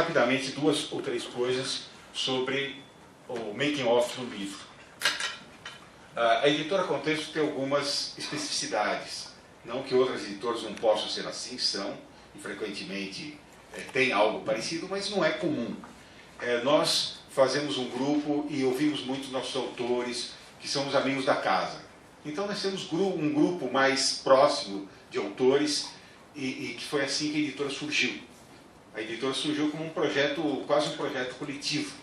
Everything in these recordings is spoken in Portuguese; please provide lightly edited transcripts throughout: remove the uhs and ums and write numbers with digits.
rapidamente duas ou três coisas sobre o making-off do livro. A editora Contexto tem algumas especificidades. Não que outras editoras não possam ser assim, são, e frequentemente tem algo parecido, mas não é comum. Nós fazemos um grupo e ouvimos muito nossos autores, que são os amigos da casa. Então nós temos um grupo mais próximo de autores, e que foi assim que a editora surgiu. A editora surgiu como um projeto, quase um projeto coletivo,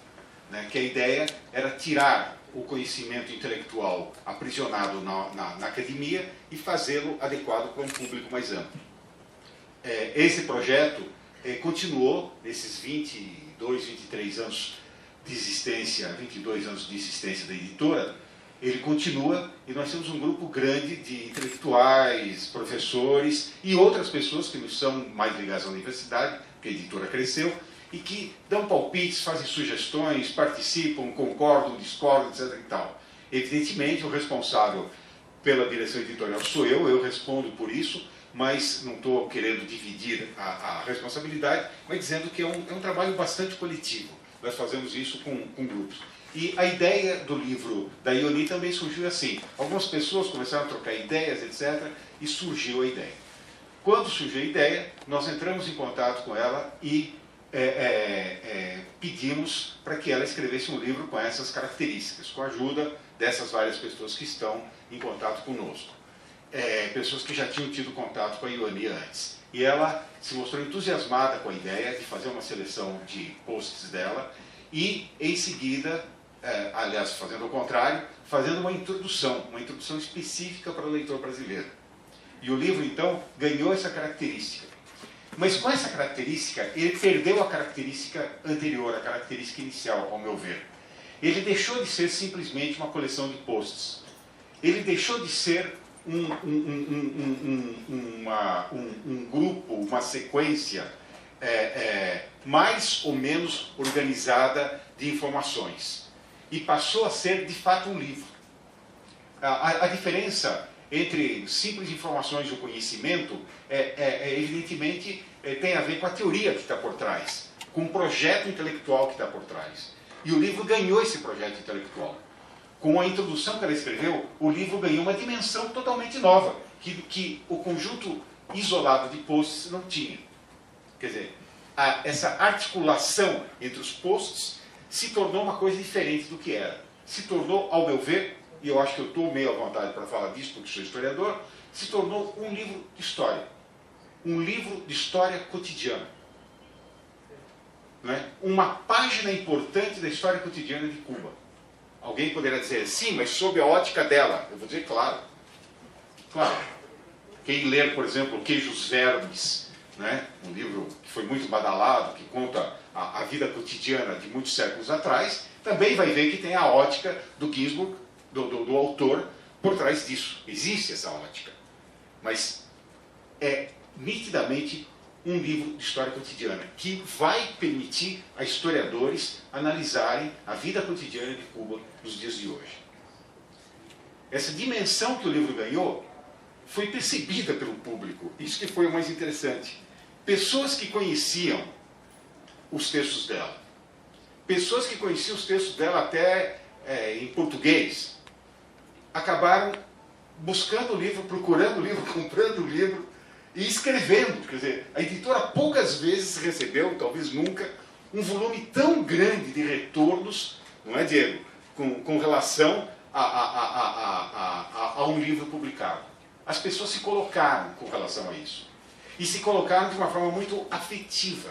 né, que a ideia era tirar o conhecimento intelectual aprisionado na academia e fazê-lo adequado para um público mais amplo. Esse projeto continuou nesses 22, 23 anos de existência, 22 anos de existência da editora. Ele continua e nós temos um grupo grande de intelectuais, professores e outras pessoas que não são mais ligadas à universidade, porque a editora cresceu, e que dão palpites, fazem sugestões, participam, concordam, discordam, etc. e tal. Evidentemente, o responsável pela direção editorial sou eu respondo por isso, mas não estou querendo dividir a responsabilidade, mas dizendo que é um trabalho bastante coletivo. Nós fazemos isso com grupos. E a ideia do livro da Ioni também surgiu assim. Algumas pessoas começaram a trocar ideias, etc., e surgiu a ideia. Quando surgiu a ideia, nós entramos em contato com ela e pedimos para que ela escrevesse um livro com essas características, com a ajuda dessas várias pessoas que estão em contato conosco. Pessoas que já tinham tido contato com a Ioni antes. E ela se mostrou entusiasmada com a ideia de fazer uma seleção de posts dela e, em seguida, aliás, fazendo o contrário, fazendo uma introdução específica para o leitor brasileiro. E o livro, então, ganhou essa característica. Mas com essa característica, ele perdeu a característica anterior, a característica inicial, ao meu ver. Ele deixou de ser simplesmente uma coleção de posts. Ele deixou de ser um grupo, uma sequência mais ou menos organizada de informações. E passou a ser, de fato, um livro. A diferença entre simples informações e o conhecimento, evidentemente, tem a ver com a teoria que está por trás, com o projeto intelectual que está por trás. E o livro ganhou esse projeto intelectual. Com a introdução que ela escreveu, o livro ganhou uma dimensão totalmente nova, que o conjunto isolado de posts não tinha. Quer dizer, essa articulação entre os posts se tornou uma coisa diferente do que era. Se tornou, ao meu ver, e eu acho que eu estou meio à vontade para falar disso, porque sou historiador, se tornou um livro de história. Um livro de história cotidiana. Não é? Uma página importante da história cotidiana de Cuba. Alguém poderá dizer, sim, mas sob a ótica dela. Eu vou dizer, claro. Claro. Quem ler, por exemplo, Queijos Verdes, né? Um livro que foi muito badalado, que conta a vida cotidiana de muitos séculos atrás, também vai ver que tem a ótica do Ginsburg, do autor, por trás disso. Existe essa ótica. Mas é nitidamente um livro de história cotidiana, que vai permitir a historiadores analisarem a vida cotidiana de Cuba nos dias de hoje. Essa dimensão que o livro ganhou foi percebida pelo público. Isso que foi o mais interessante. Pessoas que conheciam os textos dela, pessoas que conheciam os textos dela até em português, acabaram buscando o livro, procurando o livro, comprando o livro e escrevendo. Quer dizer, a editora poucas vezes recebeu, talvez nunca, um volume tão grande de retornos, não é, Diego? Com relação a um livro publicado. As pessoas se colocaram com relação a isso. E se colocaram de uma forma muito afetiva,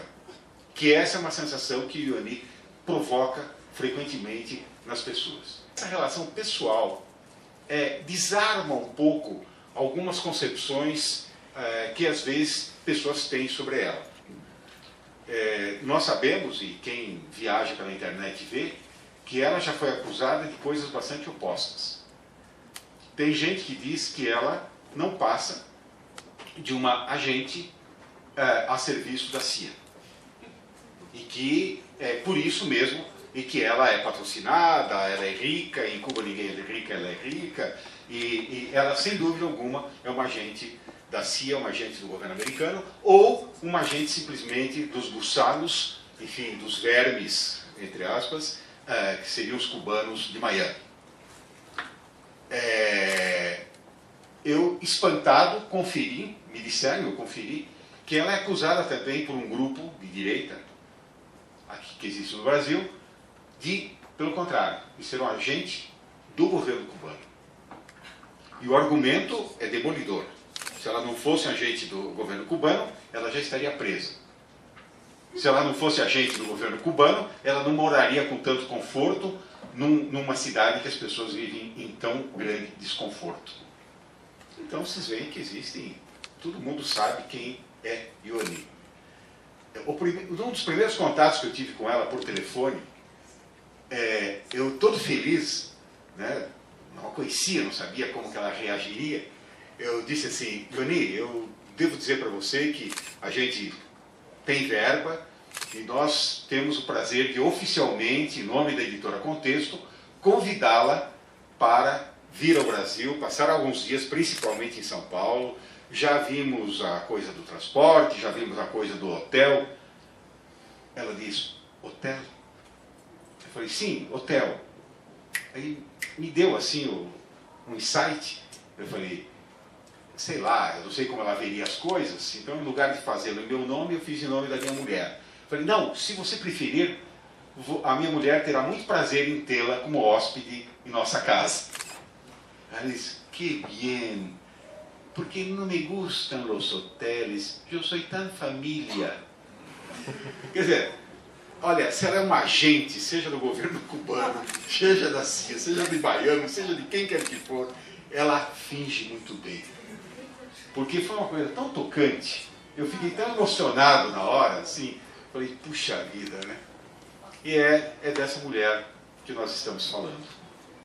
que essa é uma sensação que Ioni provoca frequentemente nas pessoas. Essa relação pessoal desarma um pouco algumas concepções que às vezes pessoas têm sobre ela. Nós sabemos, e quem viaja pela internet vê, que ela já foi acusada de coisas bastante opostas. Tem gente que diz que ela não passa de uma agente a serviço da CIA. E que, por isso mesmo, e que ela é patrocinada, ela é rica, em Cuba ninguém é rica, ela é rica, e ela, sem dúvida alguma, é uma agente da CIA, uma agente do governo americano, ou uma agente simplesmente dos gussanos enfim, dos vermes, entre aspas, que seriam os cubanos de Miami. Eu, espantado, conferi, me disseram, eu conferi, que ela é acusada também por um grupo de direita, aqui que existe no Brasil, de, pelo contrário, de ser um agente do governo cubano. E o argumento é demolidor. Se ela não fosse agente do governo cubano, ela já estaria presa. Se ela não fosse agente do governo cubano, ela não moraria com tanto conforto numa cidade que as pessoas vivem em tão grande desconforto. Então vocês veem que existem, todo mundo sabe quem é Ioni. Um dos primeiros contatos que eu tive com ela por telefone, eu todo feliz, né, não a conhecia, não sabia como que ela reagiria. Eu disse assim: Ioni, eu devo dizer para você que a gente tem verba e nós temos o prazer de oficialmente, em nome da editora Contexto, convidá-la para vir ao Brasil, passar alguns dias, principalmente em São Paulo. Já vimos a coisa do transporte, já vimos a coisa do hotel. Ela disse: hotel? Eu falei: sim, hotel. Aí me deu assim um insight. Eu falei: sei lá, eu não sei como ela veria as coisas, então em lugar de fazê-lo em meu nome, eu fiz em nome da minha mulher. Eu falei: não, se você preferir, a minha mulher terá muito prazer em tê-la como hóspede em nossa casa. Ela disse: que bien, porque não me gustam os hotéis, eu sou tão família. Quer dizer, olha, se ela é uma agente, seja do governo cubano, seja da CIA, seja de baiano, seja de quem quer que for, ela finge muito bem. Porque foi uma coisa tão tocante, eu fiquei tão emocionado na hora, assim, falei: puxa vida, né? E é dessa mulher que nós estamos falando.